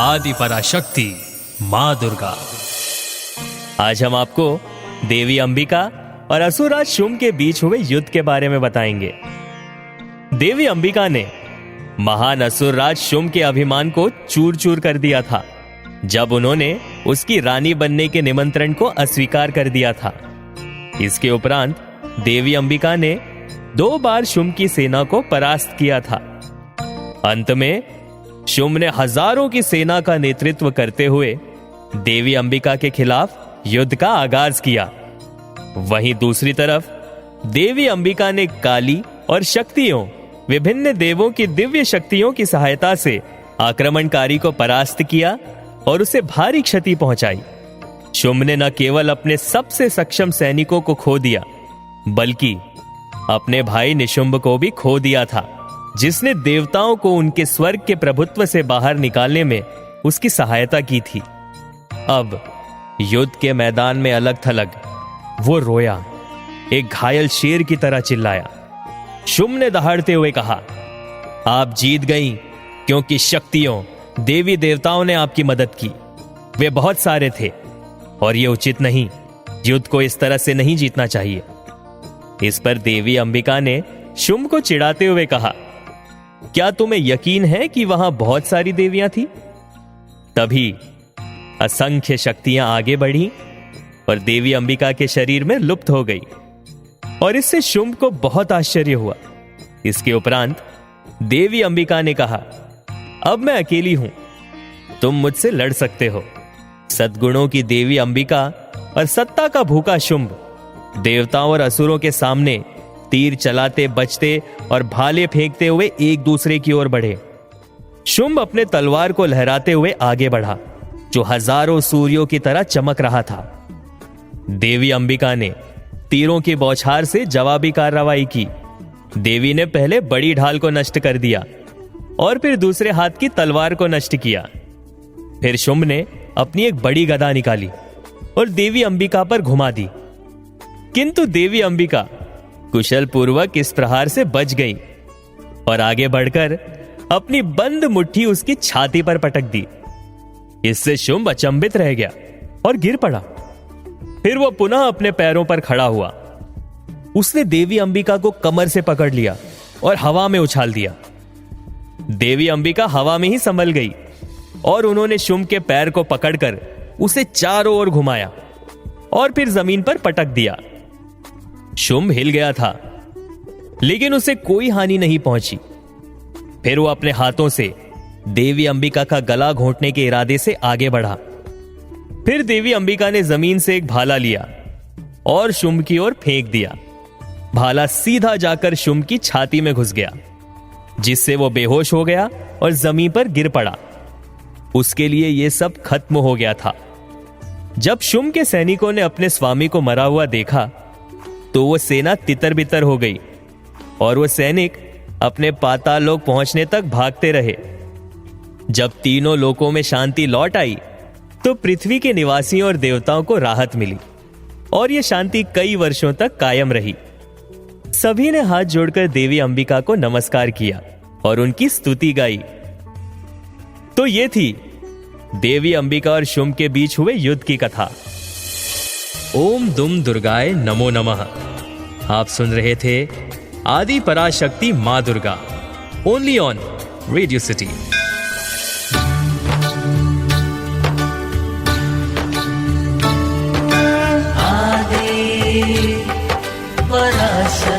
आदि पराशक्ति माँ दुर्गा। आज हम आपको देवी अंबिका और असुरराज शुंभ के बीच हुए युद्ध के बारे में बताएंगे। देवी अंबिका ने महान असुरराज शुंभ के अभिमान को चूर चूर कर दिया था जब उन्होंने उसकी रानी बनने के निमंत्रण को अस्वीकार कर दिया था। इसके उपरांत देवी अंबिका ने 2 बार शुंभ की सेना को परास्त किया था। अंत में शुंभ ने हजारों की सेना का नेतृत्व करते हुए देवी अंबिका के खिलाफ युद्ध का आगाज किया। वहीं दूसरी तरफ देवी अंबिका ने काली और शक्तियों, विभिन्न देवों की दिव्य शक्तियों की सहायता से आक्रमणकारी को परास्त किया और उसे भारी क्षति पहुंचाई। शुंभ ने न केवल अपने सबसे सक्षम सैनिकों को खो दिया, बल्कि अपने भाई निशुंभ को भी खो दिया था, जिसने देवताओं को उनके स्वर्ग के प्रभुत्व से बाहर निकालने में उसकी सहायता की थी। अब युद्ध के मैदान में अलग थलग वो रोया, एक घायल शेर की तरह चिल्लाया। शुंभ ने दहाड़ते हुए कहा, आप जीत गईं क्योंकि शक्तियों, देवी देवताओं ने आपकी मदद की। वे बहुत सारे थे और ये उचित नहीं। युद्ध को इस तरह से नहीं जीतना चाहिए। इस पर देवी अंबिका ने शुंभ को चिढ़ाते हुए कहा, क्या तुम्हें यकीन है कि वहां बहुत सारी देवियां थी? तभी असंख्य शक्तियां आगे बढ़ी और देवी अंबिका के शरीर में लुप्त हो गई और इससे शुंभ को बहुत आश्चर्य हुआ। इसके उपरांत देवी अंबिका ने कहा, अब मैं अकेली हूं, तुम मुझसे लड़ सकते हो। सद्गुणों की देवी अंबिका और सत्ता का भूखा शुंभ देवताओं और असुरों के सामने तीर चलाते, बचते और भाले फेंकते हुए एक दूसरे की ओर बढ़े। शुंभ अपने तलवार को लहराते हुए आगे बढ़ा, जो हजारों सूर्यों की तरह चमक रहा था। देवी अंबिका ने तीरों की बौछार से जवाबी कार्रवाई की। देवी ने पहले बड़ी ढाल को नष्ट कर दिया और फिर दूसरे हाथ की तलवार को नष्ट किया। फिर शुंभ ने अपनी एक बड़ी गदा निकाली और देवी अंबिका पर घुमा दी, किंतु देवी अंबिका कुशल पूर्वक इस प्रहार से बच गई और आगे बढ़कर अपनी बंद मुट्ठी उसकी छाती पर पटक दी। इससे शुंभ अचंभित रह गया और गिर पड़ा। फिर वह पुनः अपने पैरों पर खड़ा हुआ। उसने देवी अंबिका को कमर से पकड़ लिया और हवा में उछाल दिया। देवी अंबिका हवा में ही संभल गई और उन्होंने शुंभ के पैर को पकड़कर उसे चारों ओर घुमाया और फिर जमीन पर पटक दिया। शुंभ हिल गया था, लेकिन उसे कोई हानि नहीं पहुंची। फिर वो अपने हाथों से देवी अंबिका का गला घोंटने के इरादे से आगे बढ़ा। फिर देवी अंबिका ने जमीन से एक भाला लिया और शुंभ की ओर फेंक दिया। भाला सीधा जाकर शुंभ की छाती में घुस गया, जिससे वो बेहोश हो गया और जमीन पर गिर पड़ा। उसके लिए यह सब खत्म हो गया था। जब शुंभ के सैनिकों ने अपने स्वामी को मरा हुआ देखा तो वो सेना तितर बितर हो गई और वो सैनिक अपने पाताल लोक पहुंचने तक भागते रहे। जब तीनों लोकों में शांति लौट आई तो पृथ्वी के निवासियों और देवताओं को राहत मिली और यह शांति कई वर्षों तक कायम रही। सभी ने हाथ जोड़कर देवी अंबिका को नमस्कार किया और उनकी स्तुति गाई। तो ये थी देवी अंबिका और शुंभ के बीच हुए युद्ध की कथा। ओम दुम दुर्गाय नमो नमः। आप सुन रहे थे आदि पराशक्ति माँ Durga, only on radio city. आदि पराशक्ति।